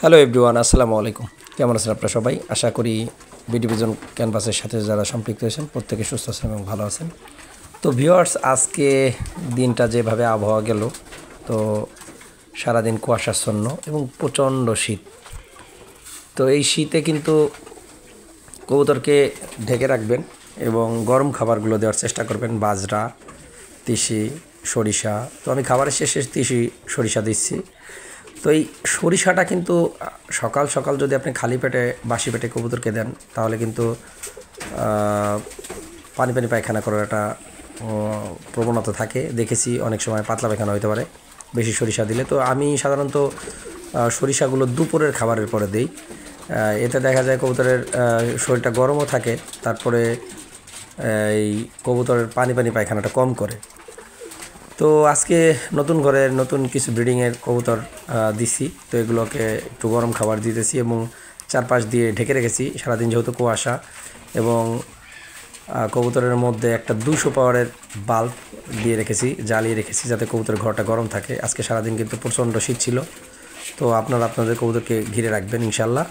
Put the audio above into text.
Hello everyone, আসসালামু আলাইকুম। কেমন আছেন আপনারা সবাই? আশা করি বিডি ভিজন ক্যানভাসের সাথে যারা সম্পৃক্ত হয়েছেন প্রত্যেকে সুস্থ আছেন এবং ভালো আছেন। তো ভিউয়ার্স, আজকে দিনটা যেভাবে আবহাওয়া গেল, তো সারাদিন কুয়াশাচ্ছন্ন এবং প্রচণ্ড শীত। তো এই শীতে কিন্তু কবুতরকে ঢেকে রাখবেন এবং গরম খাবারগুলো দেওয়ার চেষ্টা করবেন, বাজরা, তিসি, সরিষা। তো আমি খাবারের শেষে তিসি সরিষা দিচ্ছি। তো এই সরিষাটা কিন্তু সকাল সকাল যদি আপনি খালি পেটে বাসি পেটে কবুতরকে দেন, তাহলে কিন্তু পানি পানি পায়খানা করার একটা প্রবণতা থাকে। দেখেছি অনেক সময় পাতলা পায়খানা হতে পারে বেশি সরিষা দিলে। তো আমি সাধারণত সরিষাগুলো দুপুরের খাবারের পরে দিই। এতে দেখা যায় কবুতরের শরীরটা গরমও থাকে, তারপরে এই কবুতরের পানি পানি পায়খানাটা কম করে। তো আজকে নতুন ঘরের নতুন কিছু ব্রিডিংয়ের কবুতর দিছি। তো এগুলোকে একটু গরম খাবার দিতেছি এবং চারপাশ দিয়ে ঢেকে রেখেছি সারাদিন, যেহেতু কুয়াশা। এবং কবুতরের মধ্যে একটা 200 পাওয়ারের বাল্ব দিয়ে রেখেছি, জ্বালিয়ে রেখেছি, যাতে কবুতরের ঘরটা গরম থাকে। আজকে সারাদিন কিন্তু প্রচণ্ড শীত ছিল। তো আপনারা আপনাদের কবুতরকে ঘিরে রাখবেন ইনশাল্লাহ।